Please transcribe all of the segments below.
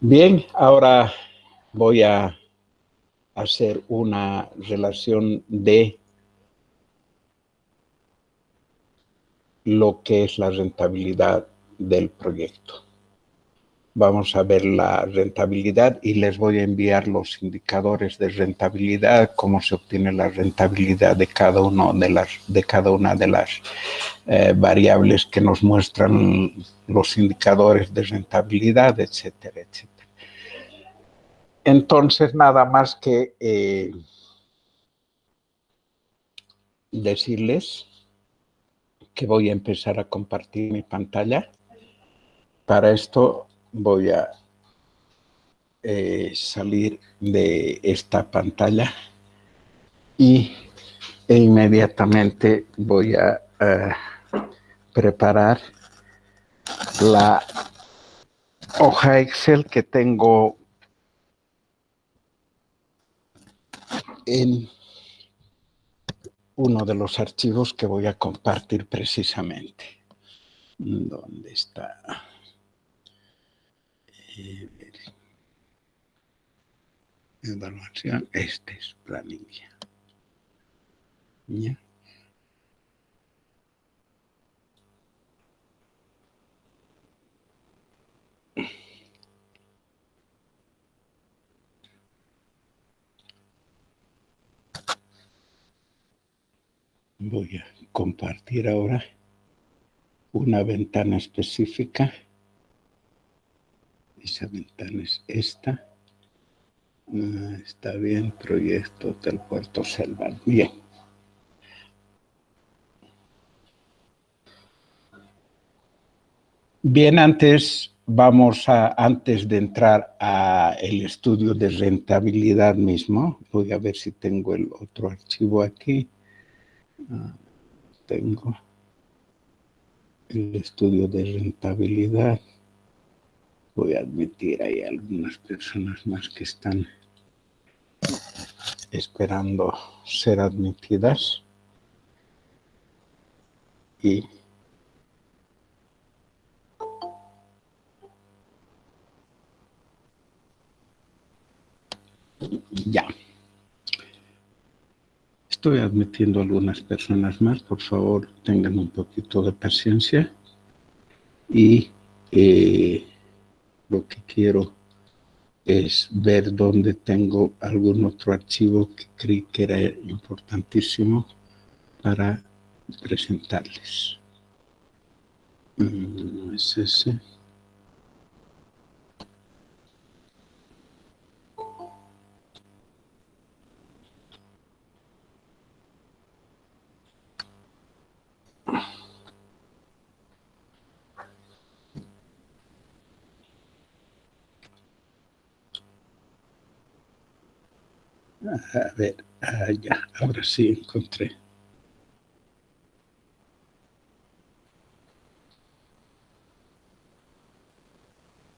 Bien, ahora voy a hacer una relación de lo que es la rentabilidad del proyecto. Vamos a ver la rentabilidad y les voy a enviar los indicadores de rentabilidad, cómo se obtiene la rentabilidad de cada una de las variables que nos muestran los indicadores de rentabilidad, etcétera, etcétera. Entonces, nada más que decirles que voy a empezar a compartir mi pantalla. Para esto voy a salir de esta pantalla y inmediatamente voy a preparar la hoja Excel que tengo en uno de los archivos que voy a compartir precisamente. ¿Dónde está? Evaluación. Este es planning. ¿Ya? Voy a compartir ahora una ventana específica. Esa ventana es esta. Está bien, proyecto del Puerto Selva. Bien. Bien, antes de entrar al estudio de rentabilidad mismo, voy a ver si tengo el otro archivo aquí. Tengo el estudio de rentabilidad. Voy a admitir, hay algunas personas más que están esperando ser admitidas. Y ya. Estoy admitiendo algunas personas más. Por favor, tengan un poquito de paciencia. Y lo que quiero es ver dónde tengo algún otro archivo que creí que era importantísimo para presentarles. No es ese. A ver, ya, ahora sí encontré.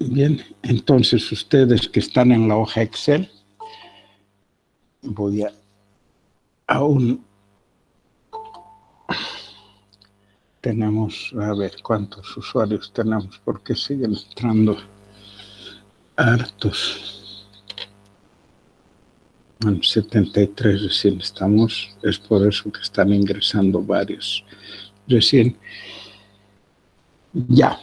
Bien, entonces ustedes que están en la hoja Excel, voy a aún tenemos, a ver cuántos usuarios tenemos, porque siguen entrando hartos. Bueno, 73 recién estamos, es por eso que están ingresando varios recién. Ya.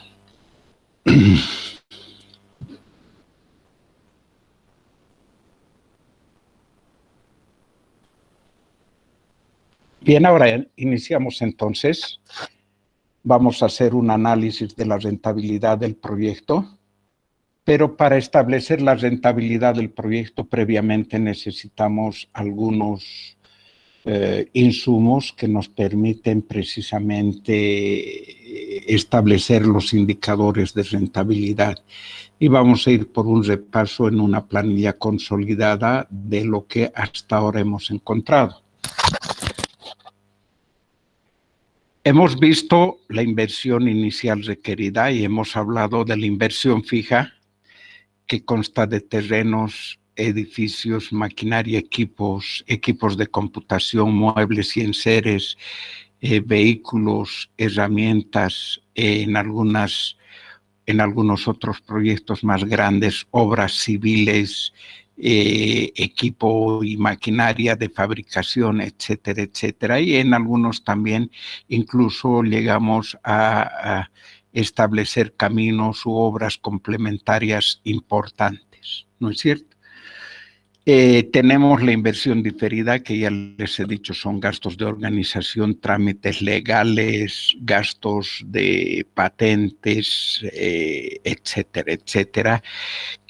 Bien, ahora iniciamos entonces. Vamos a hacer un análisis de la rentabilidad del proyecto, pero para establecer la rentabilidad del proyecto previamente necesitamos algunos insumos que nos permiten precisamente establecer los indicadores de rentabilidad. Y vamos a ir por un repaso en una planilla consolidada de lo que hasta ahora hemos encontrado. Hemos visto la inversión inicial requerida y hemos hablado de la inversión fija, que consta de terrenos, edificios, maquinaria, equipos de computación, muebles y enseres, vehículos, herramientas, en algunas en algunos otros proyectos más grandes, obras civiles, equipo y maquinaria de fabricación, etcétera, etcétera. Y en algunos también incluso llegamos a establecer caminos u obras complementarias importantes, ¿no es cierto? Tenemos la inversión diferida, que ya les he dicho, son gastos de organización, trámites legales, gastos de patentes, etcétera, etcétera,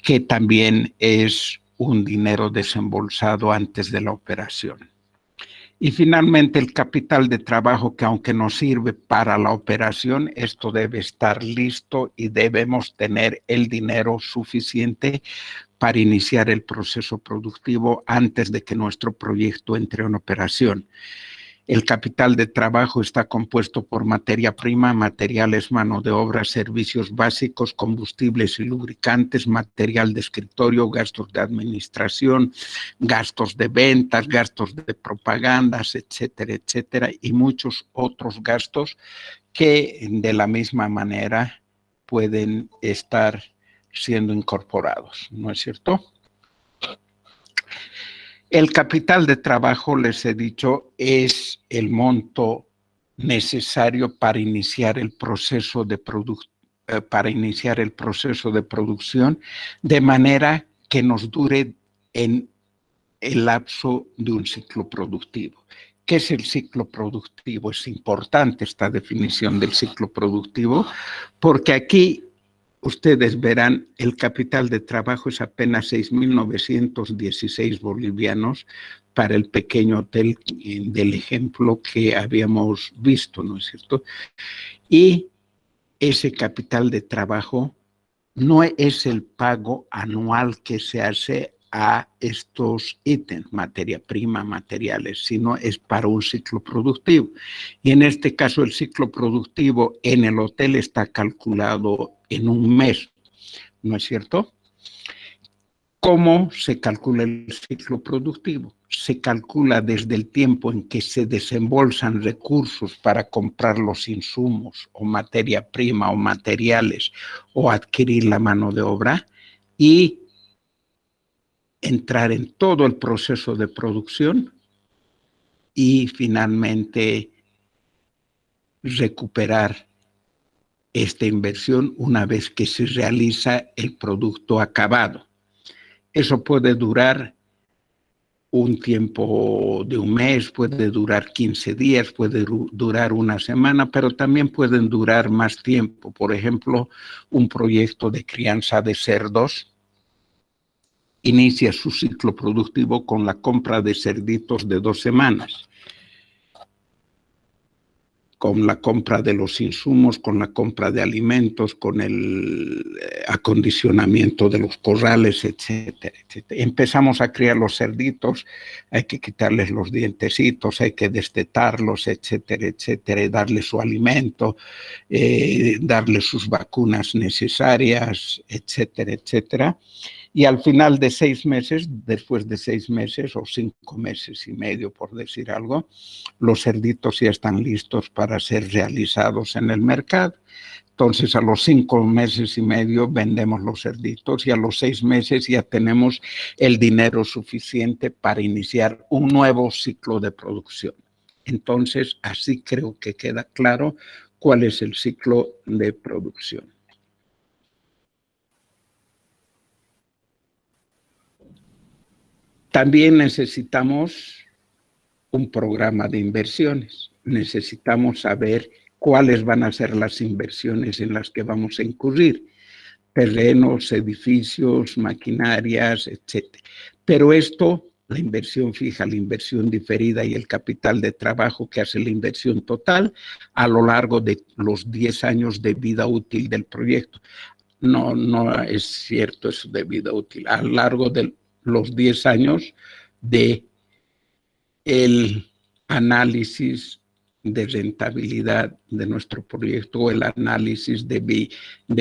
que también es un dinero desembolsado antes de la operación. Y finalmente el capital de trabajo, que aunque nos sirve para la operación, esto debe estar listo y debemos tener el dinero suficiente para iniciar el proceso productivo antes de que nuestro proyecto entre en operación. El capital de trabajo está compuesto por materia prima, materiales, mano de obra, servicios básicos, combustibles y lubricantes, material de escritorio, gastos de administración, gastos de ventas, gastos de propagandas, etcétera, etcétera, y muchos otros gastos que de la misma manera pueden estar siendo incorporados, ¿no es cierto? El capital de trabajo, les he dicho, es el monto necesario para iniciar el proceso de producción de manera que nos dure en el lapso de un ciclo productivo. ¿Qué es el ciclo productivo? Es importante esta definición del ciclo productivo, porque aquí ustedes verán, el capital de trabajo es apenas 6.916 bolivianos para el pequeño hotel del ejemplo que habíamos visto, ¿no es cierto? Y ese capital de trabajo no es el pago anual que se hace a estos ítems, materia prima, materiales, sino es para un ciclo productivo. Y en este caso el ciclo productivo en el hotel está calculado en un mes, ¿no es cierto? ¿Cómo se calcula el ciclo productivo? Se calcula desde el tiempo en que se desembolsan recursos para comprar los insumos o materia prima o materiales o adquirir la mano de obra y entrar en todo el proceso de producción y finalmente recuperar esta inversión una vez que se realiza el producto acabado. Eso puede durar un tiempo de un mes, puede durar 15 días, puede durar una semana, pero también pueden durar más tiempo. Por ejemplo, un proyecto de crianza de cerdos inicia su ciclo productivo con la compra de cerditos de 2 semanas, con la compra de los insumos, con la compra de alimentos, con el acondicionamiento de los corrales, etcétera, etcétera. Empezamos a criar los cerditos, hay que quitarles los dientecitos, hay que destetarlos, etcétera, etcétera, y darles su alimento, darles sus vacunas necesarias, etcétera, etcétera. Y al final de 6 meses, después de 6 meses o 5 meses y medio, por decir algo, los cerditos ya están listos para ser realizados en el mercado. Entonces, a los 5 meses y medio vendemos los cerditos y a los 6 meses ya tenemos el dinero suficiente para iniciar un nuevo ciclo de producción. Entonces, así creo que queda claro cuál es el ciclo de producción. También necesitamos un programa de inversiones. Necesitamos saber cuáles van a ser las inversiones en las que vamos a incurrir. Terrenos, edificios, maquinarias, etc. Pero esto, la inversión fija, la inversión diferida y el capital de trabajo que hace la inversión total a lo largo de los 10 años de vida útil del proyecto. No es cierto eso de vida útil. A lo largo de los 10 años de el análisis de rentabilidad de nuestro proyecto o el análisis de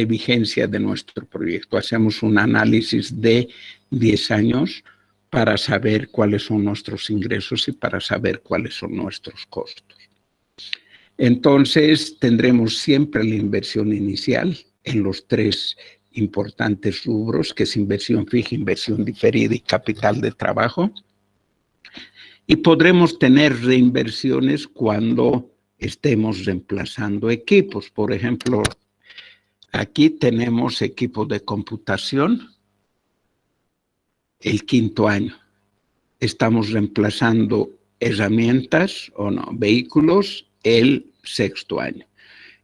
vigencia de nuestro proyecto. Hacemos un análisis de 10 años para saber cuáles son nuestros ingresos y para saber cuáles son nuestros costos. Entonces, tendremos siempre la inversión inicial, en los tres importantes rubros, que es inversión fija, inversión diferida y capital de trabajo. Y podremos tener reinversiones cuando estemos reemplazando equipos. Por ejemplo, aquí tenemos equipos de computación el 5º año. Estamos reemplazando herramientas o no, vehículos el 6º año.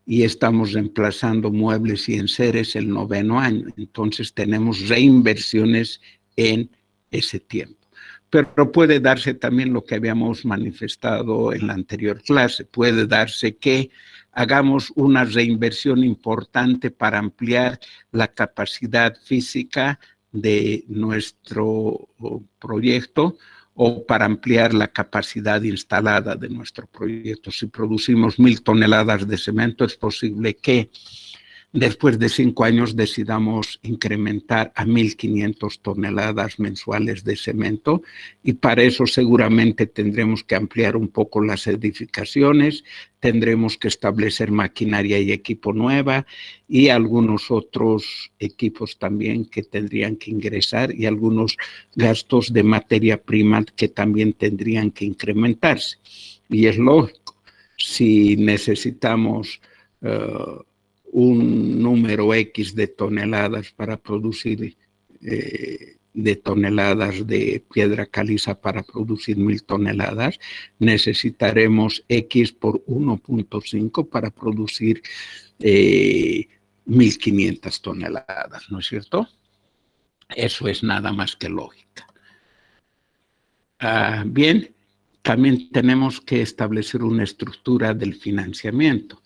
Y estamos reemplazando muebles y enseres el 9º año. Entonces tenemos reinversiones en ese tiempo. Pero puede darse también lo que habíamos manifestado en la anterior clase. Puede darse que hagamos una reinversión importante para ampliar la capacidad física de nuestro proyecto o para ampliar la capacidad instalada de nuestro proyecto. Si producimos 1.000 toneladas de cemento, es posible que después de 5 años decidamos incrementar a 1.500 toneladas mensuales de cemento, y para eso seguramente tendremos que ampliar un poco las edificaciones, tendremos que establecer maquinaria y equipo nueva y algunos otros equipos también que tendrían que ingresar y algunos gastos de materia prima que también tendrían que incrementarse. Y es lógico, si necesitamos un número X de toneladas para producir, de toneladas de piedra caliza para producir 1.000 toneladas, necesitaremos X por 1.5 para producir 1.500 toneladas, ¿no es cierto? Eso es nada más que lógica. Bien, también tenemos que establecer una estructura del financiamiento.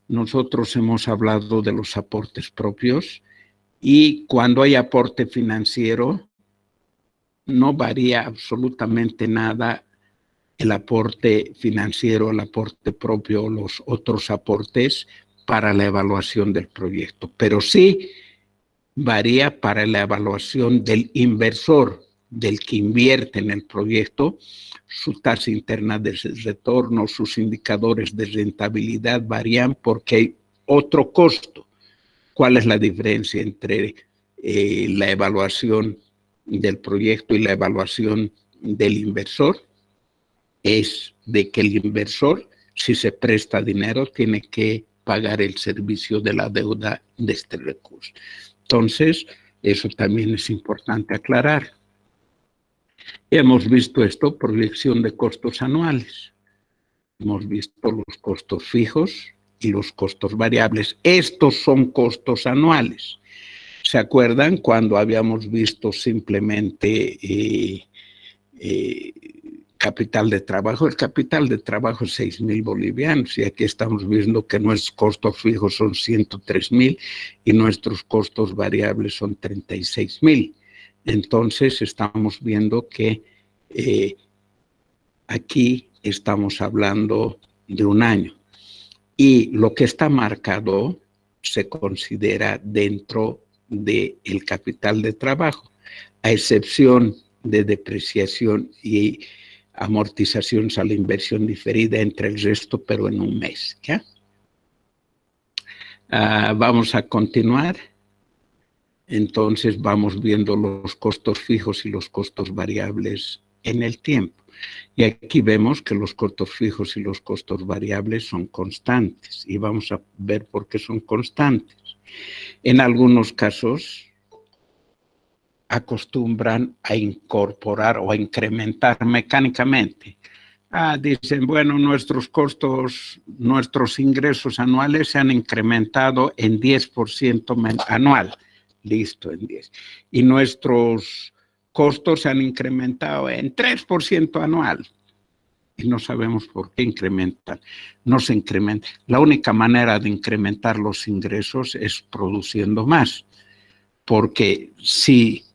Nosotros hemos hablado de los aportes propios y cuando hay aporte financiero no varía absolutamente nada el aporte financiero, el aporte propio o los otros aportes para la evaluación del proyecto, pero sí varía para la evaluación del inversor, del que invierte en el proyecto. Su tasa interna de retorno, sus indicadores de rentabilidad varían porque hay otro costo. ¿Cuál es la diferencia entre la evaluación del proyecto y la evaluación del inversor? Es de que el inversor, si se presta dinero, tiene que pagar el servicio de la deuda de este recurso. Entonces, eso también es importante aclarar. Hemos visto esto, proyección de costos anuales. Hemos visto los costos fijos y los costos variables. Estos son costos anuales. ¿Se acuerdan cuando habíamos visto simplemente capital de trabajo? El capital de trabajo es 6.000 bolivianos y aquí estamos viendo que nuestros costos fijos son 103.000 y nuestros costos variables son 36.000. Entonces estamos viendo que aquí estamos hablando de un año y lo que está marcado se considera dentro del capital de trabajo, a excepción de depreciación y amortizaciones a la inversión diferida entre el resto, pero en un mes, ¿ya? Vamos a continuar. Entonces vamos viendo los costos fijos y los costos variables en el tiempo. Y aquí vemos que los costos fijos y los costos variables son constantes. Y vamos a ver por qué son constantes. En algunos casos acostumbran a incorporar o a incrementar mecánicamente. Dicen, bueno, nuestros costos, nuestros ingresos anuales se han incrementado en 10% anual. Listo, en 10. Y nuestros costos se han incrementado en 3% anual. Y no sabemos por qué incrementan. No se incrementa. La única manera de incrementar los ingresos es produciendo más. Porque si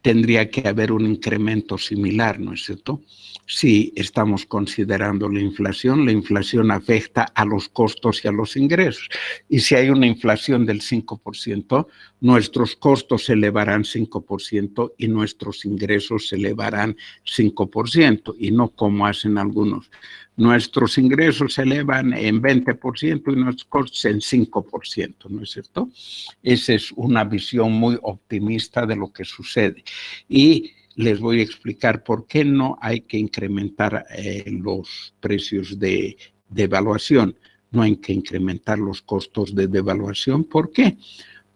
tendría que haber un incremento similar, ¿no es cierto? Si estamos considerando la inflación afecta a los costos y a los ingresos. Y si hay una inflación del 5%, nuestros costos se elevarán 5% y nuestros ingresos se elevarán 5%, y no como hacen algunos. Nuestros ingresos se elevan en 20% y nuestros costos en 5%, ¿no es cierto? Esa es una visión muy optimista de lo que sucede. Y les voy a explicar por qué no hay que incrementar los precios de devaluación. No hay que incrementar los costos de devaluación. ¿Por qué?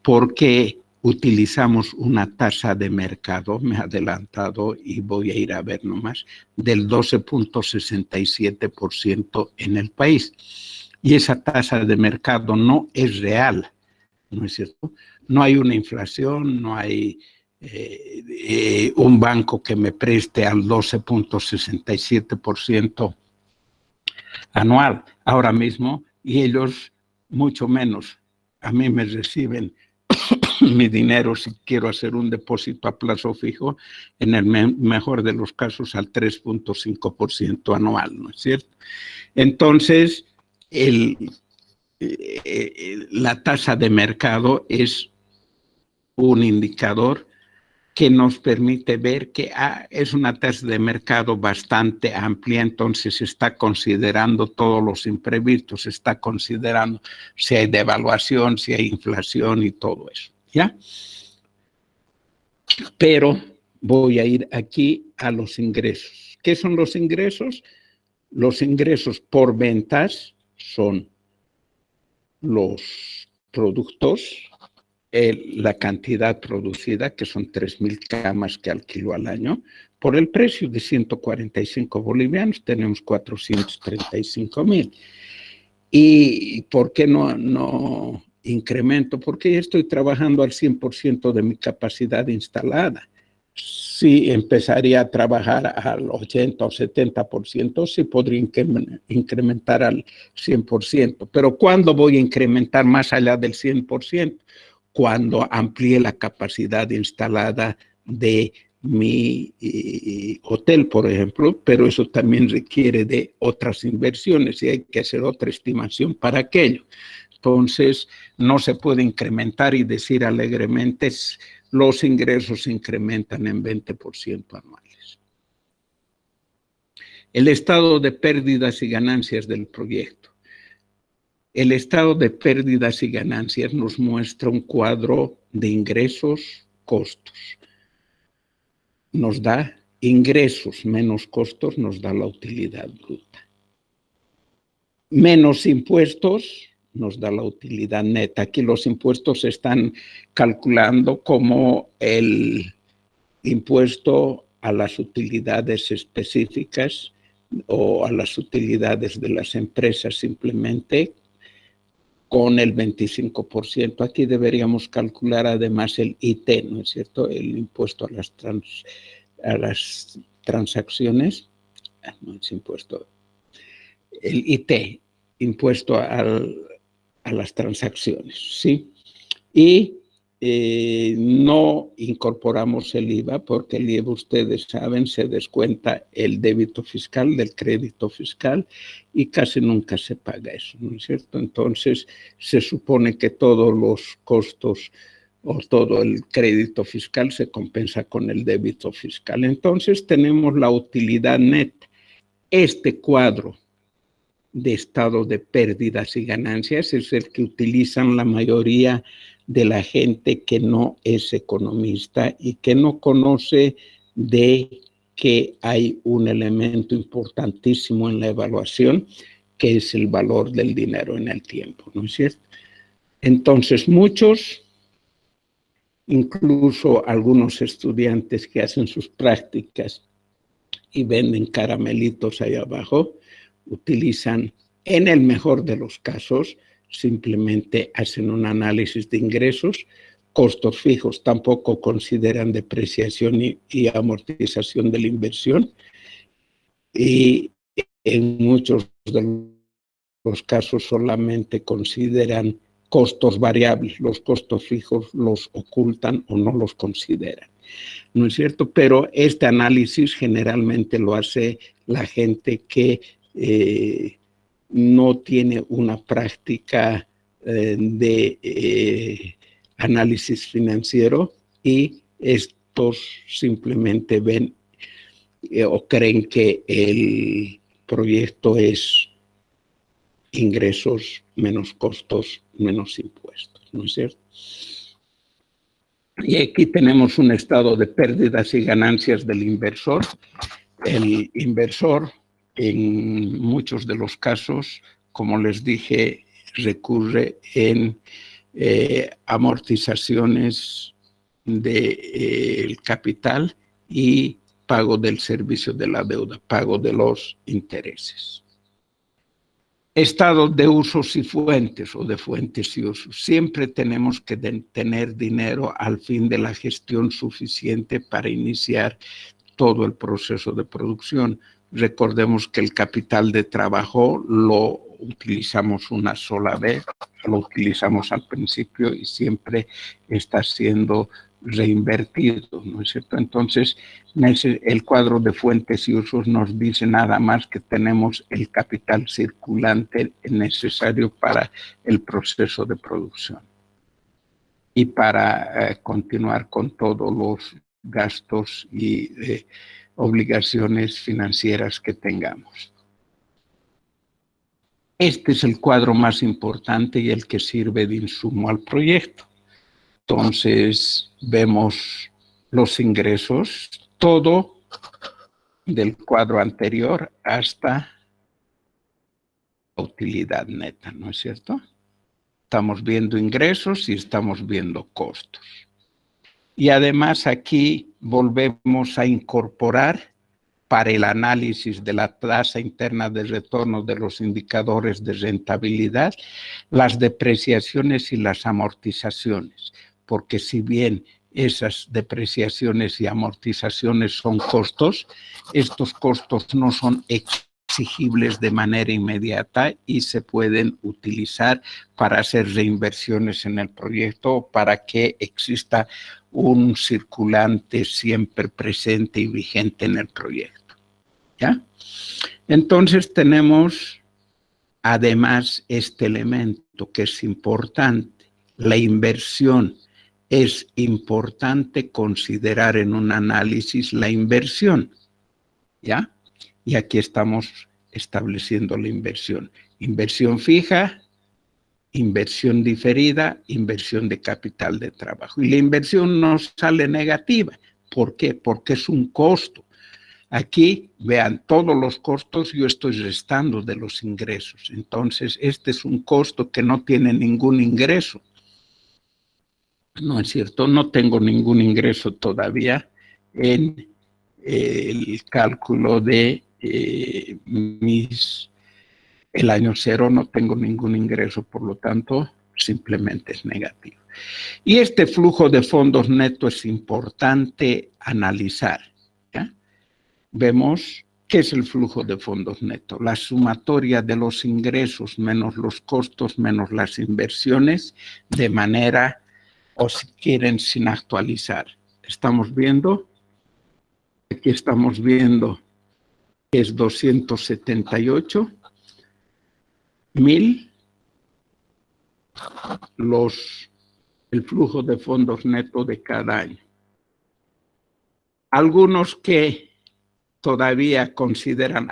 Porque utilizamos una tasa de mercado, me he adelantado y voy a ir a ver nomás, del 12.67% en el país. Y esa tasa de mercado no es real, ¿no es cierto? No hay una inflación, no hay un banco que me preste al 12.67% anual ahora mismo, y ellos mucho menos. A mí me reciben mi dinero, si quiero hacer un depósito a plazo fijo, en el mejor de los casos al 3.5% anual, ¿no es cierto? Entonces, la tasa de mercado es un indicador que nos permite ver que es una tasa de mercado bastante amplia, entonces se está considerando todos los imprevistos, se está considerando si hay devaluación, si hay inflación y todo eso, ¿ya? Pero voy a ir aquí a los ingresos. ¿Qué son los ingresos? Los ingresos por ventas son los productos, la cantidad producida, que son 3,000 camas que alquilo al año, por el precio de 145 bolivianos, tenemos 435,000. ¿Y por qué no incremento? Porque ya estoy trabajando al 100% de mi capacidad instalada. Si empezaría a trabajar al 80 o 70%, sí podría incrementar al 100%. Pero ¿cuándo voy a incrementar más allá del 100%? Cuando amplíe la capacidad instalada de mi hotel, por ejemplo, pero eso también requiere de otras inversiones y hay que hacer otra estimación para aquello. Entonces, no se puede incrementar y decir alegremente los ingresos se incrementan en 20% anuales. El estado de pérdidas y ganancias del proyecto. El estado de pérdidas y ganancias nos muestra un cuadro de ingresos, costos. Nos da ingresos menos costos, nos da la utilidad bruta. Menos impuestos nos da la utilidad neta. Aquí los impuestos se están calculando como el impuesto a las utilidades específicas o a las utilidades de las empresas simplemente, con el 25%. Aquí deberíamos calcular además el IT, ¿no es cierto? El impuesto a las transacciones, no es impuesto, el IT, impuesto a las transacciones, ¿sí? Y no incorporamos el IVA porque el IVA, ustedes saben, se descuenta el débito fiscal del crédito fiscal y casi nunca se paga eso, ¿no es cierto? Entonces, se supone que todos los costos o todo el crédito fiscal se compensa con el débito fiscal. Entonces, tenemos la utilidad neta. Este cuadro de estado de pérdidas y ganancias es el que utilizan la mayoría de la gente que no es economista y que no conoce de que hay un elemento importantísimo en la evaluación, que es el valor del dinero en el tiempo, ¿no es cierto? Entonces, muchos, incluso algunos estudiantes que hacen sus prácticas y venden caramelitos ahí abajo, utilizan, en el mejor de los casos, simplemente hacen un análisis de ingresos, costos fijos, tampoco consideran depreciación y amortización de la inversión, y en muchos de los casos solamente consideran costos variables, los costos fijos los ocultan o no los consideran, ¿no es cierto? Pero este análisis generalmente lo hace la gente que no tiene una práctica de análisis financiero y estos simplemente ven o creen que el proyecto es ingresos menos costos menos impuestos, ¿no es cierto? Y aquí tenemos un estado de pérdidas y ganancias del inversor. El inversor, en muchos de los casos, como les dije, recurre en amortizaciones del capital y pago del servicio de la deuda, pago de los intereses. Estado de usos y fuentes o de fuentes y usos. Siempre tenemos que tener dinero al fin de la gestión suficiente para iniciar todo el proceso de producción. Recordemos que el capital de trabajo lo utilizamos una sola vez, lo utilizamos al principio y siempre está siendo reinvertido, ¿no es cierto? Entonces, el cuadro de fuentes y usos nos dice nada más que tenemos el capital circulante necesario para el proceso de producción y para continuar con todos los gastos y obligaciones financieras que tengamos. Este es el cuadro más importante y el que sirve de insumo al proyecto. Entonces, vemos los ingresos, todo del cuadro anterior hasta la utilidad neta, ¿no es cierto? Estamos viendo ingresos y estamos viendo costos. Y además aquí volvemos a incorporar para el análisis de la tasa interna de retorno de los indicadores de rentabilidad, las depreciaciones y las amortizaciones, porque si bien esas depreciaciones y amortizaciones son costos, estos costos no son exigibles de manera inmediata y se pueden utilizar para hacer reinversiones en el proyecto, para que exista un circulante siempre presente y vigente en el proyecto. ¿Ya? Entonces tenemos además este elemento que es importante, la inversión. Es importante considerar en un análisis la inversión, ¿ya? Y aquí estamos estableciendo la inversión. Inversión fija, inversión diferida, inversión de capital de trabajo. Y la inversión no sale negativa. ¿Por qué? Porque es un costo. Aquí, vean, todos los costos yo estoy restando de los ingresos. Entonces, este es un costo que no tiene ningún ingreso. ¿No es cierto? No tengo ningún ingreso todavía en el cálculo de el año cero, no tengo ningún ingreso, por lo tanto, simplemente es negativo. Y este flujo de fondos neto es importante analizar. ¿Ya? Vemos qué es el flujo de fondos neto, la sumatoria de los ingresos menos los costos menos las inversiones, de manera, o si quieren, sin actualizar. Estamos viendo, aquí estamos viendo que es 278,000 el flujo de fondos neto de cada año. Algunos que todavía consideran,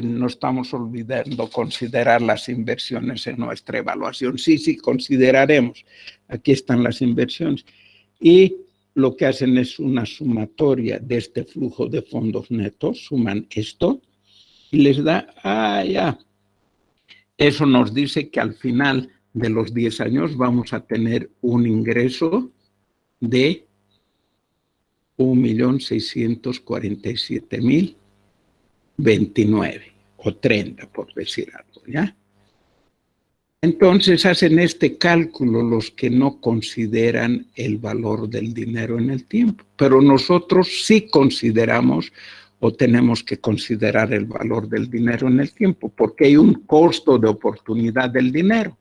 no estamos olvidando considerar las inversiones en nuestra evaluación. Sí, consideraremos. Aquí están las inversiones. Y lo que hacen es una sumatoria de este flujo de fondos netos, suman esto y les da, ya. Eso nos dice que al final de los 10 años vamos a tener un ingreso de 1.647.029 o 30, por decir algo, ¿ya? Entonces hacen este cálculo los que no consideran el valor del dinero en el tiempo, pero nosotros sí consideramos o tenemos que considerar el valor del dinero en el tiempo, porque hay un costo de oportunidad del dinero.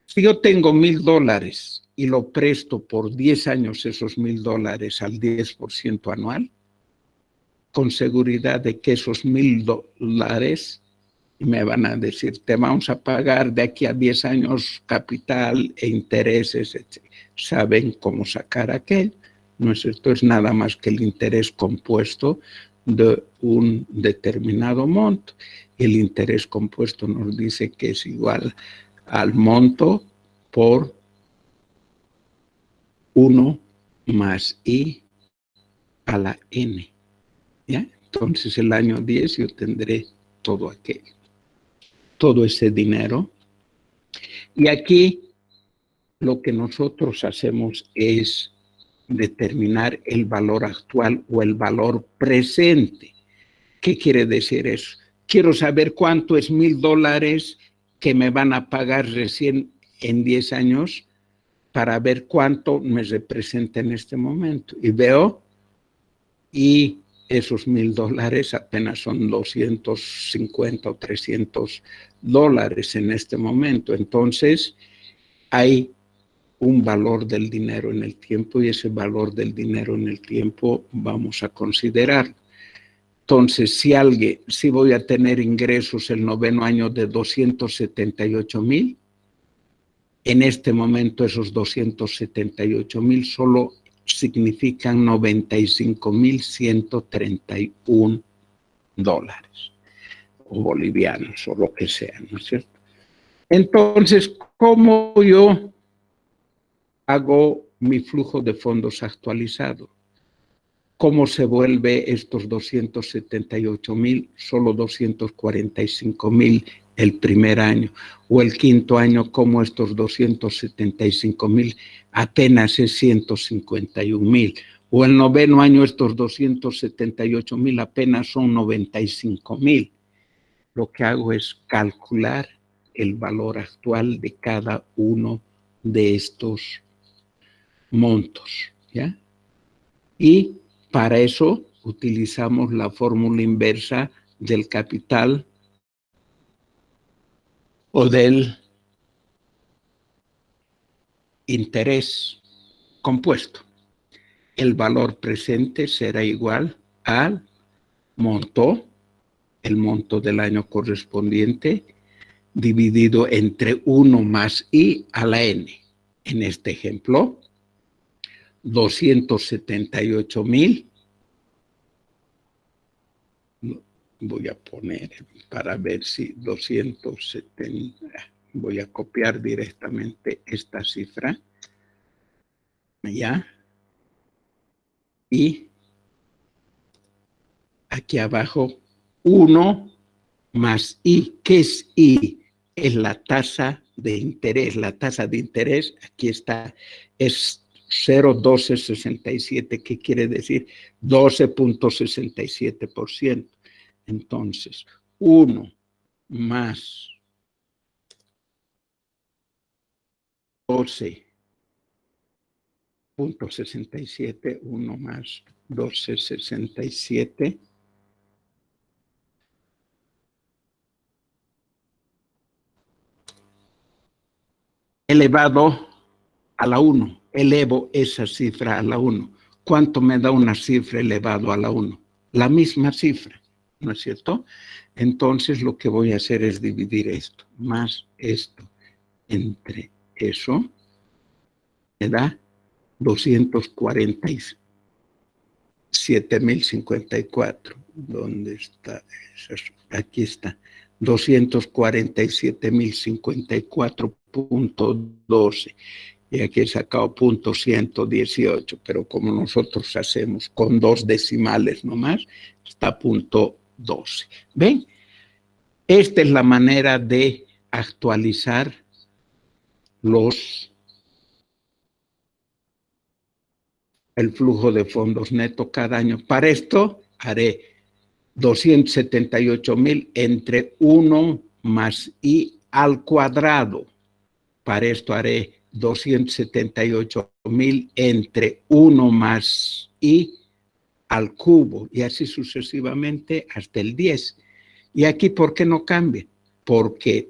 Si yo tengo $1,000 y lo presto por 10 años esos $1,000 al 10% anual, con seguridad de que esos $1,000 Y me van a decir, te vamos a pagar de aquí a 10 años capital e intereses, etc. Saben cómo sacar aquel. No es esto, es nada más que el interés compuesto de un determinado monto. El interés compuesto nos dice que es igual al monto por 1 más I a la N. ¿Ya? Entonces el año 10 yo tendré todo aquello, todo ese dinero. Y aquí lo que nosotros hacemos es determinar el valor actual o el valor presente. ¿Qué quiere decir eso? Quiero saber cuánto es $1,000 que me van a pagar recién en 10 años para ver cuánto me representa en este momento. Y veo, y esos $1,000 apenas son 250 o $300 en este momento. Entonces, hay un valor del dinero en el tiempo y ese valor del dinero en el tiempo vamos a considerarlo. Entonces, si voy a tener ingresos el 9º año de 278,000, en este momento esos 278,000 solo significan $95,131 o bolivianos o lo que sea, ¿no es cierto? Entonces, ¿cómo yo hago mi flujo de fondos actualizado? ¿Cómo se vuelve estos 278,000, solo 245,000 el primer año? O el quinto año, ¿cómo estos 275,000 apenas es 151,000? O el 9º año, estos 278,000 apenas son 95,000. Lo que hago es calcular el valor actual de cada uno de estos montos, ¿ya? Y para eso utilizamos la fórmula inversa del capital o del interés compuesto. El valor presente será igual al monto, el monto del año correspondiente, dividido entre 1 más I a la N. En este ejemplo, 278,000. Voy a poner para ver si 270, voy a copiar directamente esta cifra, ¿ya? Y aquí abajo, 1 más I. ¿Qué es I? Es la tasa de interés. La tasa de interés, aquí está, es 0,1267. ¿Qué quiere decir? 12,67%. Entonces, 1 más 12,67, 1 más 12,67, elevado a la 1. Elevo esa cifra a la 1. ¿Cuánto me da una cifra elevado a la 1? La misma cifra, ¿no es cierto? Entonces lo que voy a hacer es dividir esto, más esto, entre eso, me da 247,054. ¿Dónde está? Aquí está. 247,054.12. Y aquí he sacado .118, pero como nosotros hacemos con 2 decimales nomás, está .12. ¿Ven? Esta es la manera de actualizar el flujo de fondos neto cada año. Para esto haré 278,000 entre 1 más I al cuadrado. Para esto haré 278,000 entre 1 más I al cubo y así sucesivamente hasta el 10. Y aquí, ¿por qué no cambia? Porque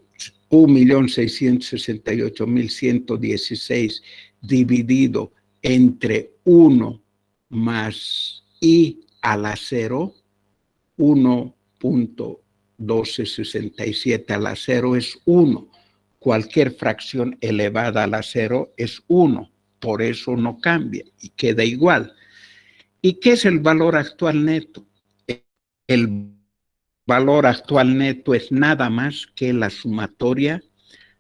1,668,116 dividido entre 1 más I a la 0, 1.1 12,67 a la 0 es 1. Cualquier fracción elevada a la 0 es 1. Por eso no cambia y queda igual. ¿Y qué es el valor actual neto? El valor actual neto es nada más que la sumatoria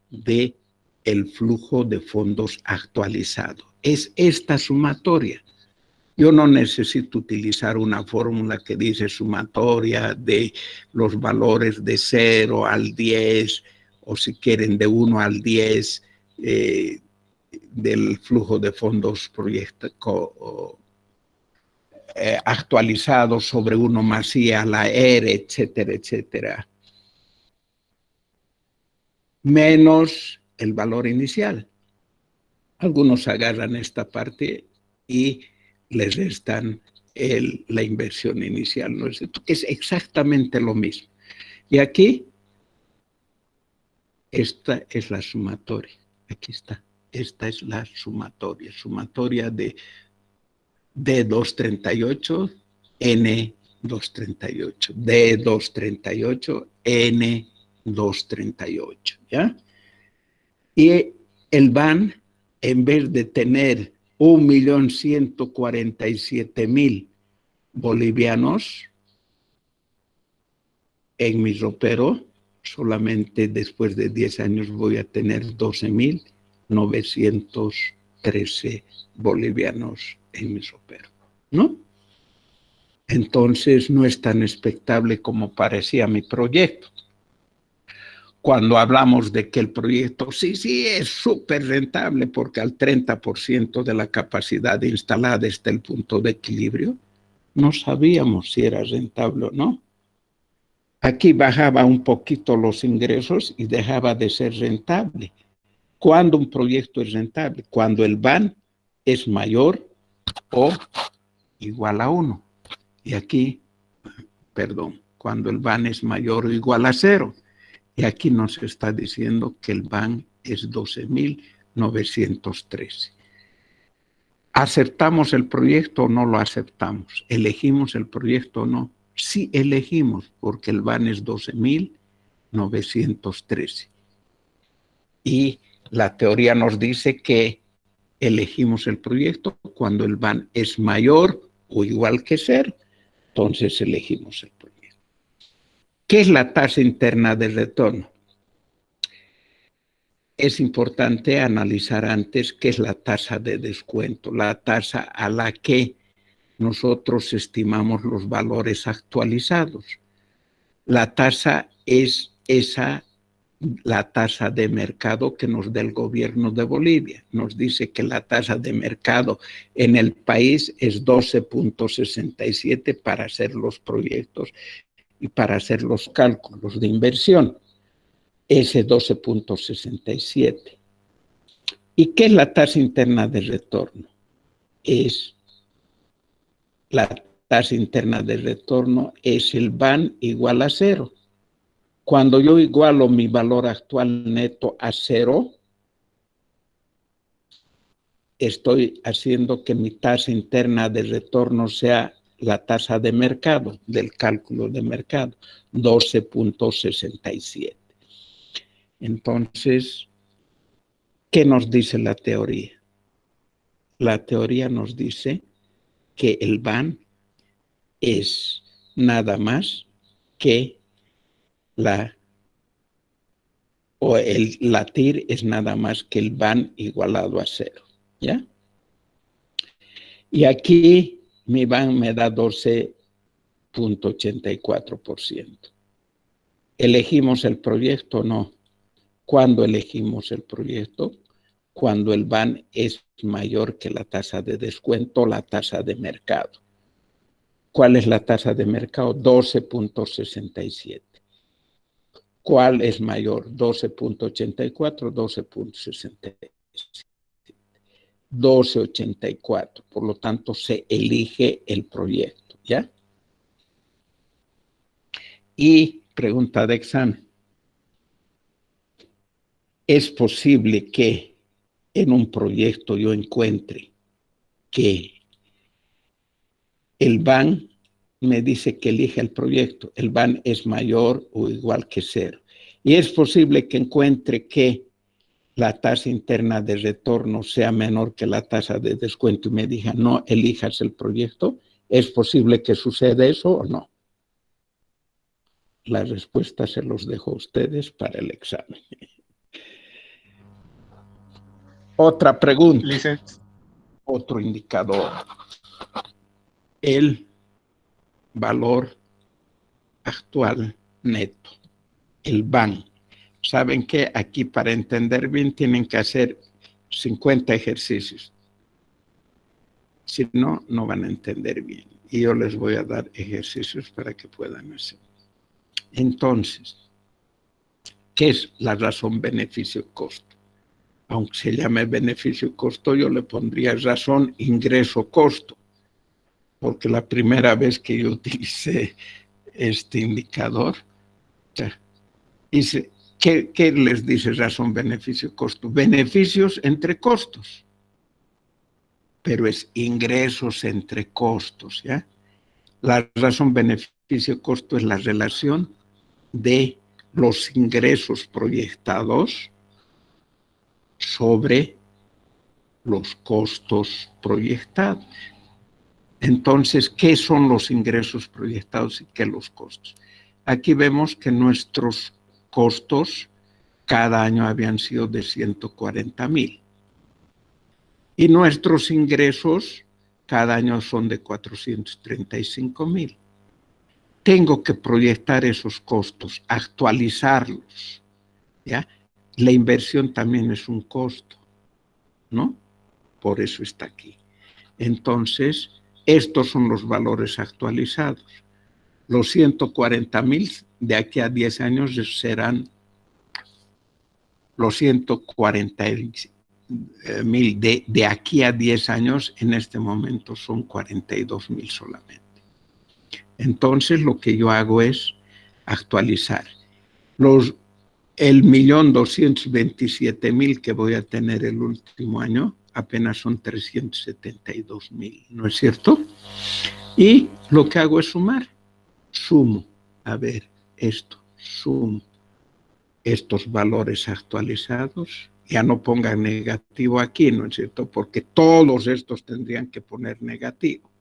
de el flujo de fondos actualizado. Es esta sumatoria. Yo no necesito utilizar una fórmula que dice sumatoria de los valores de 0 al 10, o si quieren de 1 al 10, del flujo de fondos actualizado sobre 1 más I a la R, etcétera, etcétera. Menos el valor inicial. Algunos agarran esta parte y les restan la inversión inicial, ¿no? Es exactamente lo mismo. Y aquí, esta es la sumatoria. Aquí está. Esta es la sumatoria. Sumatoria de D238, N238. D238, N238, ¿ya? Y el BAN, en vez de tener 1.147.000 bolivianos en mi ropero, solamente después de 10 años voy a tener 12.913 bolivianos en mi ropero, ¿no? Entonces no es tan expectable como parecía mi proyecto. Cuando hablamos de que el proyecto sí es súper rentable porque al 30% de la capacidad instalada está el punto de equilibrio, no sabíamos si era rentable o no. Aquí bajaba un poquito los ingresos y dejaba de ser rentable. ¿Cuándo un proyecto es rentable? Cuando el BAN es mayor o igual a 1. Y aquí, perdón, cuando el BAN es mayor o igual a 0. Y aquí nos está diciendo que el BAN es 12.913. ¿Aceptamos el proyecto o no lo aceptamos? ¿Elegimos el proyecto o no? Sí elegimos, porque el BAN es 12.913. Y la teoría nos dice que elegimos el proyecto cuando el BAN es mayor o igual que 0. Entonces elegimos el proyecto. ¿Qué es la tasa interna de retorno? Es importante analizar antes qué es la tasa de descuento, la tasa a la que nosotros estimamos los valores actualizados. La tasa es la tasa de mercado que nos da el gobierno de Bolivia. Nos dice que la tasa de mercado en el país es 12.67 para hacer los proyectos y para hacer los cálculos de inversión. Ese 12.67. ¿Y qué es la tasa interna de retorno? La tasa interna de retorno es el BAN igual a 0. Cuando yo igualo mi valor actual neto a 0, estoy haciendo que mi tasa interna de retorno sea la tasa de mercado, del cálculo de mercado, 12.67. Entonces, ¿qué nos dice la teoría? La teoría nos dice que el BAN es nada más que la TIR es nada más que el BAN igualado a 0, ¿ya? Y aquí mi BAN me da 12.84%. ¿Elegimos el proyecto o no? ¿Cuándo elegimos el proyecto? Cuando el BAN es mayor que la tasa de descuento, la tasa de mercado. ¿Cuál es la tasa de mercado? 12.67. ¿Cuál es mayor? 12.84, 12.67. 12.84. Por lo tanto, se elige el proyecto, ¿ya? Y pregunta de examen. ¿Es posible que en un proyecto yo encuentre que el BAN me dice que elija el proyecto. El BAN es mayor o igual que 0. Y es posible que encuentre que la tasa interna de retorno sea menor que la tasa de descuento y me diga, no elijas el proyecto. ¿Es posible que suceda eso o no? La respuesta se los dejo a ustedes para el examen. Otra pregunta. Otro indicador. El valor actual neto. El BAN. ¿Saben qué? Aquí para entender bien tienen que hacer 50 ejercicios. Si no, no van a entender bien. Y yo les voy a dar ejercicios para que puedan hacer. Entonces, ¿qué es la razón beneficio-costo? Aunque se llame beneficio-costo, yo le pondría razón ingreso-costo, porque la primera vez que yo utilicé este indicador, dice, ¿qué les dice razón beneficio-costo? Beneficios entre costos, pero es ingresos entre costos, ¿ya? La razón beneficio-costo es la relación de los ingresos proyectados sobre los costos proyectados. Entonces, ¿qué son los ingresos proyectados y qué los costos? Aquí vemos que nuestros costos cada año habían sido de 140,000 y nuestros ingresos cada año son de 435,000. Tengo que proyectar esos costos, actualizarlos, ¿ya? La inversión también es un costo, ¿no? Por eso está aquí. Entonces, estos son los valores actualizados. Los 140,000 de aquí a 10 años serán los 140,000 de aquí a 10 años, en este momento son 42,000 solamente. Entonces, lo que yo hago es actualizar. El 1,227,000 que voy a tener el último año, apenas son 372,000, ¿no es cierto? Y lo que hago es sumar. Sumo, a ver, sumo estos valores actualizados. Ya no pongan negativo aquí, ¿no es cierto? Porque todos estos tendrían que poner negativo.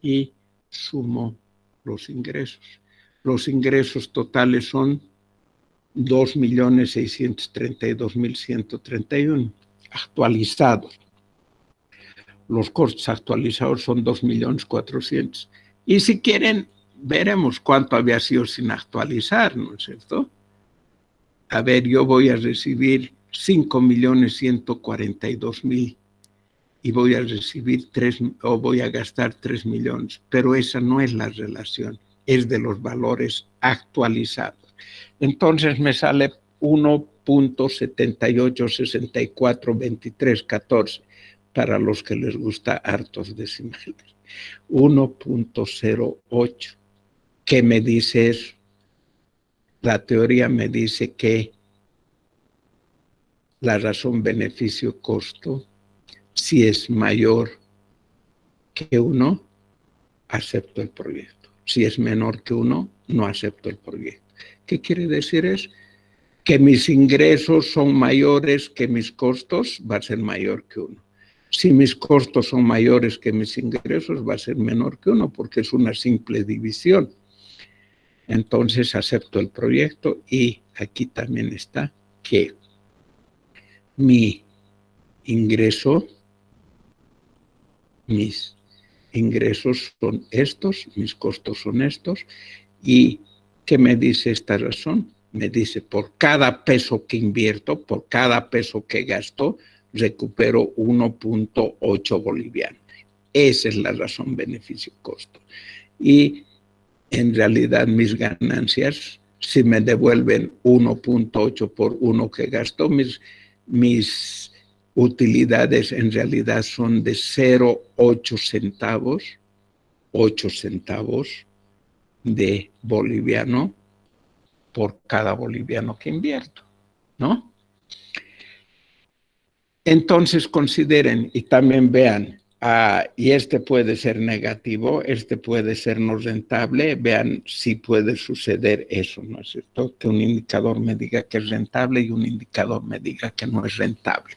Y sumo los ingresos. Los ingresos totales son 2,632,131 actualizados. Los costos actualizados son 2,400,000. Y si quieren, veremos cuánto había sido sin actualizar, ¿no es cierto? A ver, yo voy a recibir 5,142,000 y voy a recibir voy a gastar 3 millones, pero esa no es la relación, es de los valores actualizados. Entonces me sale 1,78642314 para los que les gusta hartos decimales. 1,08. ¿Qué me dice eso? La teoría me dice que la razón beneficio-costo, si es mayor que 1, acepto el proyecto. Si es menor que 1, no acepto el proyecto. ¿Qué quiere decir eso? Que mis ingresos son mayores que mis costos, va a ser mayor que 1. Si mis costos son mayores que mis ingresos, va a ser menor que 1, porque es una simple división. Entonces acepto el proyecto y aquí también está que mi ingreso, mis ingresos son estos, mis costos son estos. ¿Y qué me dice esta razón? Me dice, por cada peso que invierto, por cada peso que gasto, recupero 1,8 bolivianos. Esa es la razón beneficio-costo. Y en realidad mis ganancias, si me devuelven 1,8 por 1 que gasto, mis utilidades en realidad son de 0,8 centavos, 8 centavos de boliviano por cada boliviano que invierto, ¿no? Entonces consideren y también vean Y este puede ser negativo, este puede ser no rentable. Vean si puede suceder eso, ¿no es cierto? Que un indicador me diga que es rentable y un indicador me diga que no es rentable.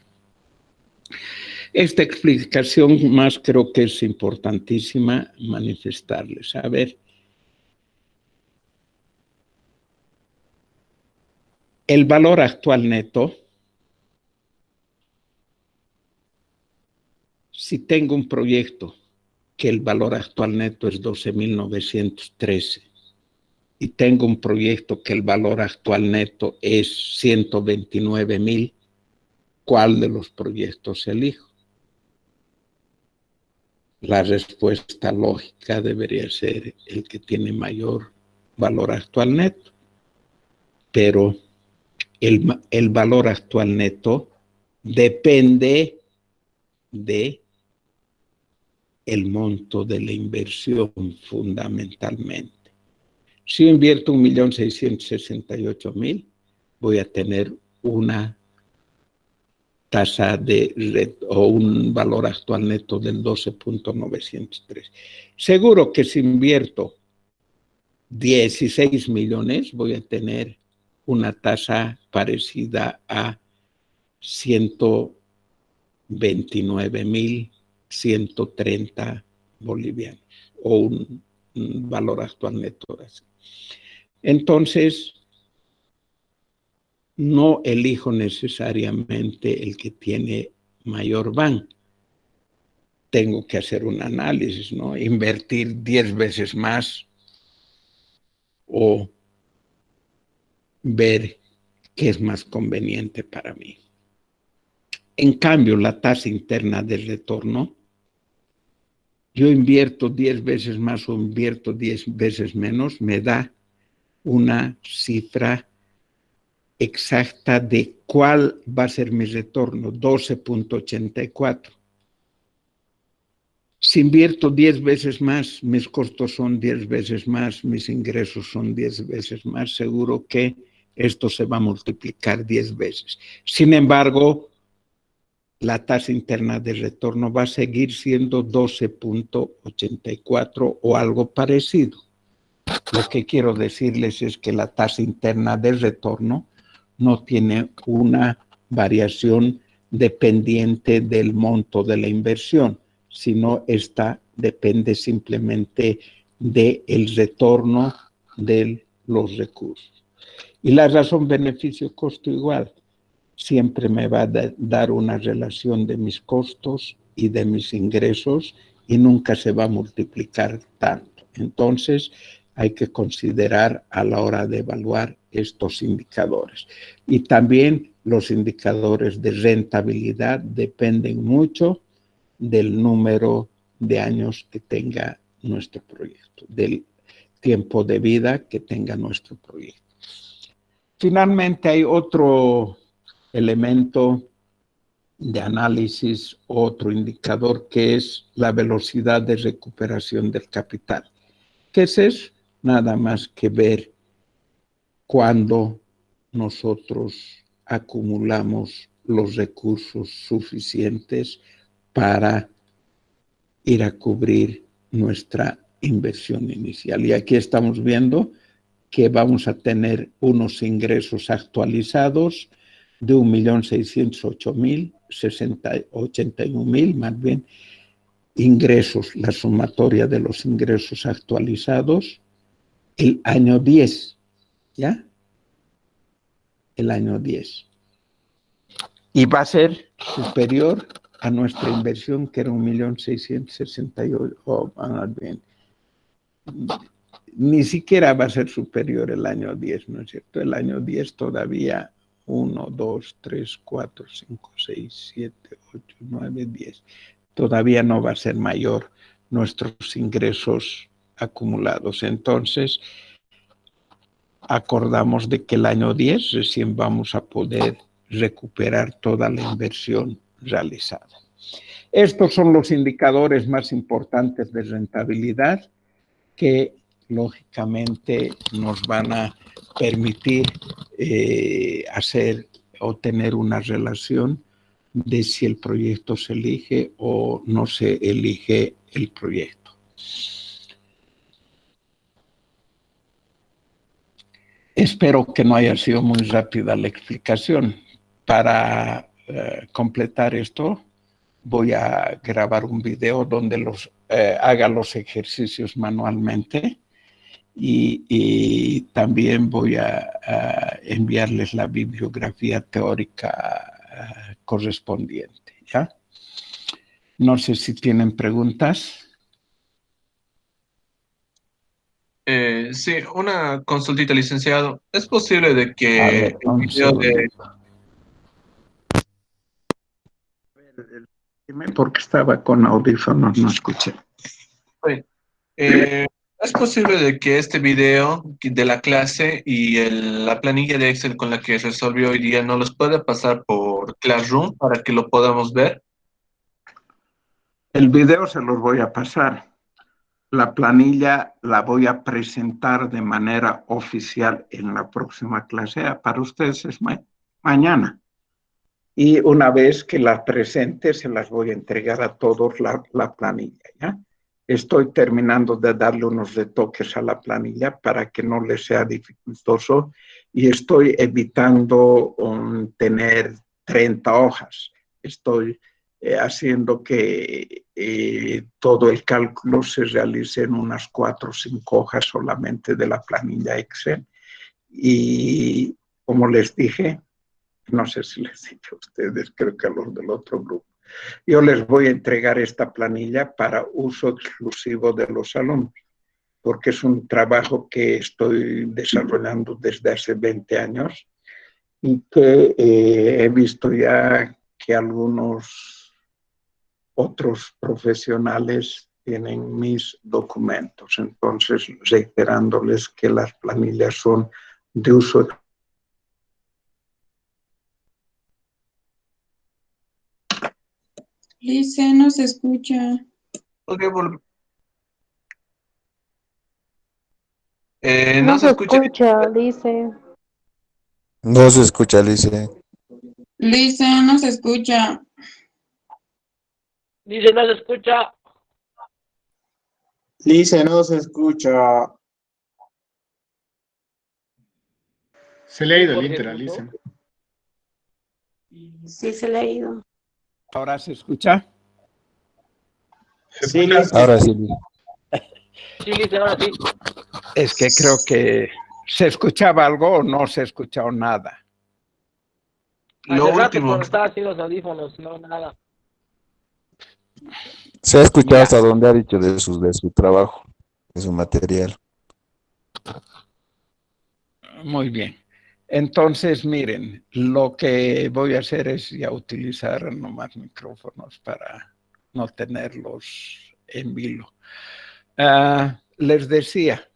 Esta explicación más creo que es importantísima manifestarles. A ver, el valor actual neto, si tengo un proyecto que el valor actual neto es 12.913 y tengo un proyecto que el valor actual neto es 129.000, ¿cuál de los proyectos elijo? La respuesta lógica debería ser el que tiene mayor valor actual neto, pero el valor actual neto depende de el monto de la inversión fundamentalmente. Si yo invierto 1.668.000, voy a tener una tasa o un valor actual neto del 12.903. Seguro que si invierto 16 millones, voy a tener una tasa parecida a 129.130 bolivianos, o un valor actual neto así. Entonces, no elijo necesariamente el que tiene mayor BAN. Tengo que hacer un análisis, ¿no? Invertir 10 veces más o ver qué es más conveniente para mí. En cambio, la tasa interna de retorno, yo invierto 10 veces más o invierto 10 veces menos, me da una cifra exacta de cuál va a ser mi retorno, 12.84. Si invierto 10 veces más, mis costos son 10 veces más, mis ingresos son 10 veces más, seguro que esto se va a multiplicar 10 veces. Sin embargo, la tasa interna de retorno va a seguir siendo 12.84 o algo parecido. Lo que quiero decirles es que la tasa interna de retorno no tiene una variación dependiente del monto de la inversión, sino esta depende simplemente del retorno de los recursos. Y la razón beneficio-costo igual, siempre me va a dar una relación de mis costos y de mis ingresos y nunca se va a multiplicar tanto. Entonces, hay que considerar a la hora de evaluar estos indicadores. Y también los indicadores de rentabilidad dependen mucho del número de años que tenga nuestro proyecto, del tiempo de vida que tenga nuestro proyecto. Finalmente, hay otro elemento de análisis, otro indicador, que es la velocidad de recuperación del capital. ¿Qué es eso? Nada más que ver cuándo nosotros acumulamos los recursos suficientes para ir a cubrir nuestra inversión inicial. Y aquí estamos viendo que vamos a tener unos ingresos actualizados de 1.608.081.000, más bien ingresos, la sumatoria de los ingresos actualizados, el año 10, ¿ya? El año 10. Y va a ser superior a nuestra inversión, que era 1.668.000, más bien, ni siquiera va a ser superior el año 10, ¿no es cierto? El año 10 todavía 1, 2, 3, 4, 5, 6, 7, 8, 9, 10. Todavía no va a ser mayor nuestros ingresos acumulados. Entonces, acordamos de que el año 10 recién vamos a poder recuperar toda la inversión realizada. Estos son los indicadores más importantes de rentabilidad que lógicamente nos van a permitir hacer o tener una relación de si el proyecto se elige o no se elige el proyecto. Espero que no haya sido muy rápida la explicación. Para completar esto, voy a grabar un video donde haga los ejercicios manualmente y también voy a enviarles la bibliografía teórica correspondiente, ¿ya? No sé si tienen preguntas. Sí, una consultita, licenciado. ¿Es posible de A que ver, el un video segundito. Porque estaba con audífonos, no escuché. Oye, es posible de que este video de la clase y la planilla de Excel con la que resolvió hoy día nos los pueda pasar por Classroom para que lo podamos ver? El video se los voy a pasar. La planilla la voy a presentar de manera oficial en la próxima clase. Para ustedes es mañana. Y una vez que la presente, se las voy a entregar a todos la planilla, ¿ya? Estoy terminando de darle unos retoques a la planilla para que no les sea dificultoso y estoy evitando tener 30 hojas. Estoy haciendo que todo el cálculo se realice en unas 4 o 5 hojas solamente de la planilla Excel. Y como les dije, no sé si les he dicho a ustedes, creo que a los del otro grupo, yo les voy a entregar esta planilla para uso exclusivo de los alumnos, porque es un trabajo que estoy desarrollando desde hace 20 años y que he visto ya que algunos otros profesionales tienen mis documentos. Entonces, reiterándoles que las planillas son de uso exclusivo. Lice, no se escucha. Podría No no se se escucha. escucha, dice. No se escucha, Lice. Lice, no se escucha. Dice, no se escucha. Lice, no se escucha. Se le ha ido el Jorge, Inter a ¿escuchó? Lice. Sí, se le ha ido. ¿Ahora se escucha? Sí, Lice. Ahora sí, Lice. Sí, dice, ahora sí. Es que creo que se escuchaba algo o no se escuchó nada. Lo Hace rato último. cuando estaba así los audífonos, no, nada. Se ha escuchado Ya. hasta donde ha dicho de su trabajo, de su material. Muy bien. Entonces, miren, lo que voy a hacer es ya utilizar nomás micrófonos para no tenerlos en vilo. Les decía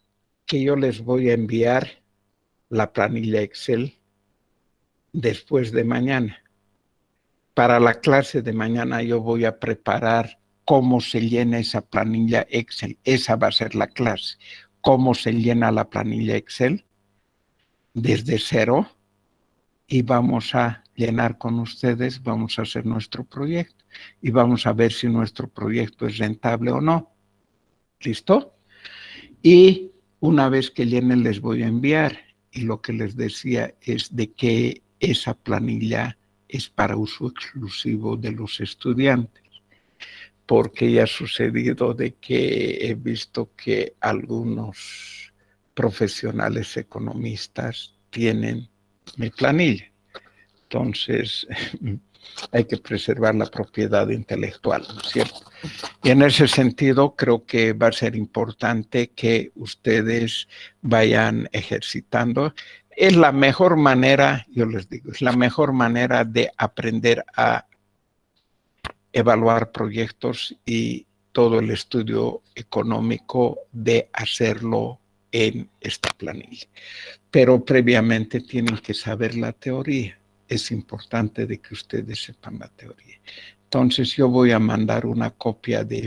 que yo les voy a enviar la planilla Excel después de mañana. Para la clase de mañana yo voy a preparar cómo se llena esa planilla Excel. Esa va a ser la clase. Cómo se llena la planilla Excel desde cero y vamos a llenar con ustedes, vamos a hacer nuestro proyecto y vamos a ver si nuestro proyecto es rentable o no. ¿Listo? Y una vez que llenen les voy a enviar y lo que les decía es de que esa planilla es para uso exclusivo de los estudiantes, porque ya ha sucedido de que he visto que algunos profesionales economistas tienen mi planilla. Entonces, hay que preservar la propiedad intelectual, ¿no es cierto? Y en ese sentido, creo que va a ser importante que ustedes vayan ejercitando. Es la mejor manera, yo les digo, es la mejor manera de aprender a evaluar proyectos y todo el estudio económico de hacerlo en esta planilla. Pero previamente tienen que saber la teoría. Es importante de que ustedes sepan la teoría. Entonces yo voy a mandar una copia de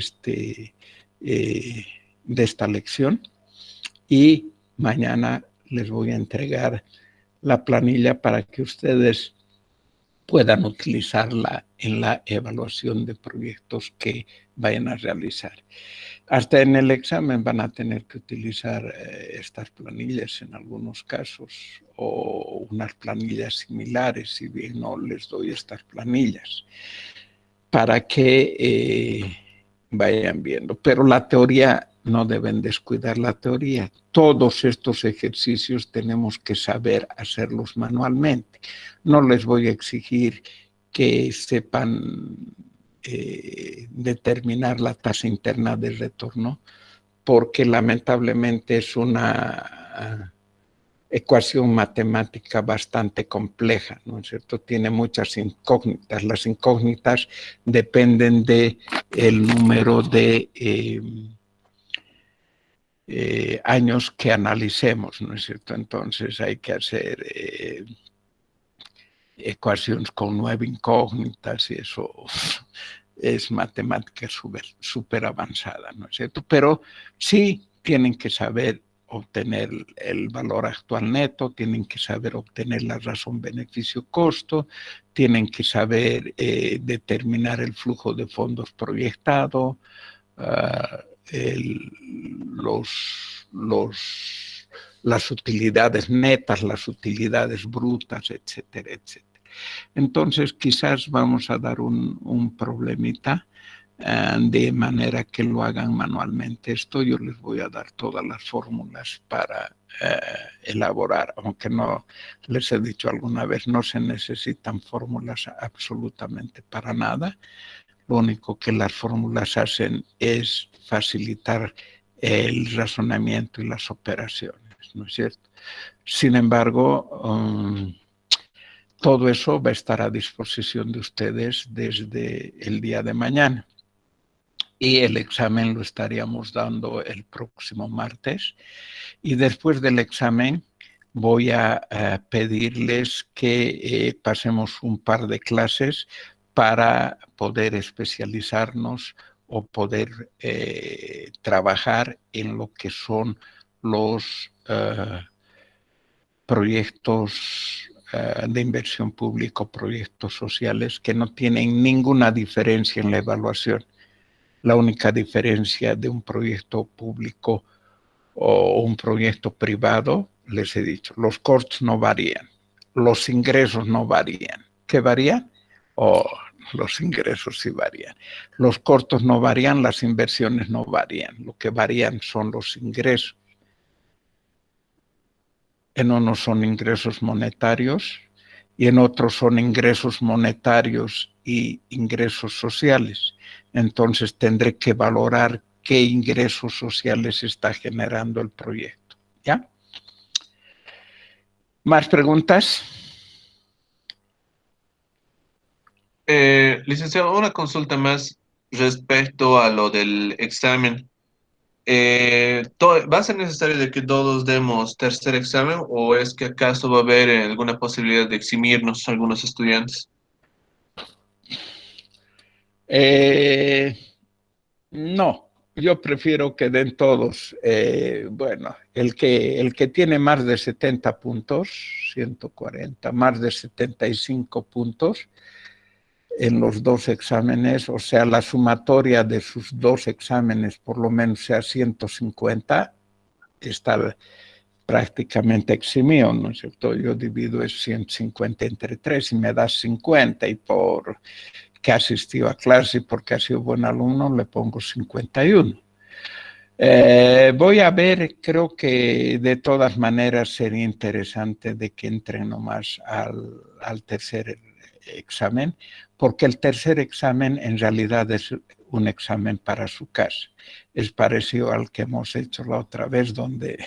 esta lección y mañana les voy a entregar la planilla para que ustedes puedan utilizarla en la evaluación de proyectos que vayan a realizar. Hasta en el examen van a tener que utilizar estas planillas en algunos casos o unas planillas similares, si bien no les doy estas planillas, para que vayan viendo. Pero la teoría, no deben descuidar la teoría. Todos estos ejercicios tenemos que saber hacerlos manualmente. No les voy a exigir que sepan determinar la tasa interna de retorno, porque lamentablemente es una ecuación matemática bastante compleja, ¿no es cierto? Tiene muchas incógnitas. Las incógnitas dependen del número de años que analicemos, ¿no es cierto? Entonces hay que hacer ecuaciones con 9 incógnitas y eso es matemática súper avanzada, ¿no es cierto? Pero sí tienen que saber obtener el valor actual neto, tienen que saber obtener la razón beneficio-costo, tienen que saber determinar el flujo de fondos proyectado, las utilidades netas, las utilidades brutas, etcétera, etcétera. Entonces, quizás vamos a dar un problemita de manera que lo hagan manualmente. Esto yo les voy a dar todas las fórmulas para elaborar, aunque no les he dicho alguna vez, no se necesitan fórmulas absolutamente para nada. Lo único que las fórmulas hacen es facilitar el razonamiento y las operaciones, ¿no es cierto? Sin embargo, todo eso va a estar a disposición de ustedes desde el día de mañana. Y el examen lo estaríamos dando el próximo martes. Y después del examen voy a pedirles que pasemos un par de clases para poder especializarnos o poder trabajar en lo que son los proyectos de inversión pública, proyectos sociales que no tienen ninguna diferencia en la evaluación. La única diferencia de un proyecto público o un proyecto privado, les he dicho, los costos no varían, los ingresos no varían. ¿Qué varían? Los ingresos sí varían. Los costos no varían, las inversiones no varían. Lo que varían son los ingresos. En unos son ingresos monetarios y en otros son ingresos monetarios y ingresos sociales. Entonces tendré que valorar qué ingresos sociales está generando el proyecto. ¿Ya? ¿Más preguntas? Licenciado, una consulta más respecto a lo del examen. ¿Va a ser necesario de que todos demos tercer examen o es que acaso va a haber alguna posibilidad de eximirnos algunos estudiantes? No, yo prefiero que den todos. Bueno, el que tiene más de 70 puntos, 140, más de 75 puntos en los dos exámenes, o sea, la sumatoria de sus dos exámenes por lo menos sea 150, está prácticamente eximido, ¿no es cierto? Yo divido es 150 entre 3 y me da 50 y por que asistió a clase y porque ha sido buen alumno le pongo 51. Voy a ver, creo que de todas maneras sería interesante de que entren nomás al tercer examen, porque el tercer examen en realidad es un examen para su casa. Es parecido al que hemos hecho la otra vez, donde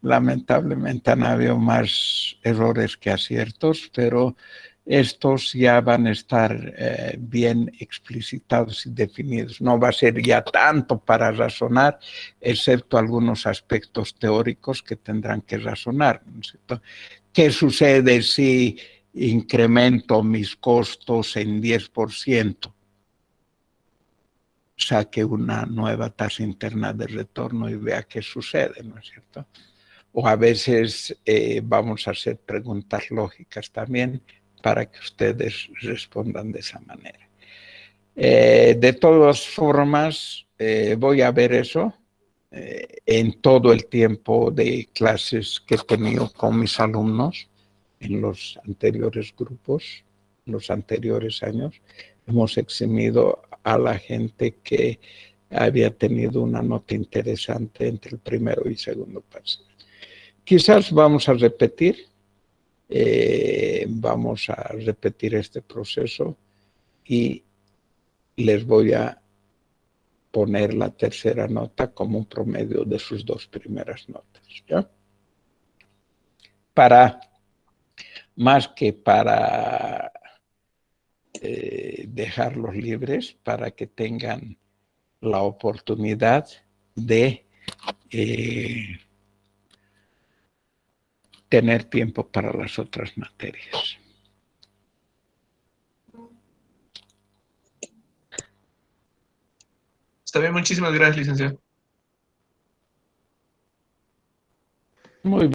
lamentablemente han habido más errores que aciertos, pero estos ya van a estar bien explicitados y definidos. No va a ser ya tanto para razonar, excepto algunos aspectos teóricos que tendrán que razonar, ¿no es cierto? ¿Qué sucede si incremento mis costos en 10%? Saque una nueva tasa interna de retorno y vea qué sucede, ¿no es cierto? O a veces vamos a hacer preguntas lógicas también para que ustedes respondan de esa manera. De todas formas, voy a ver eso en todo el tiempo de clases que he tenido con mis alumnos en los anteriores grupos, los anteriores años. Hemos eximido a la gente que había tenido una nota interesante entre el primero y segundo parcial. Quizás vamos a repetir este proceso y les voy a poner la tercera nota como un promedio de sus 2 primeras notas, ¿ya? Más que para dejarlos libres, para que tengan la oportunidad de tener tiempo para las otras materias. Está bien, muchísimas gracias, licenciado.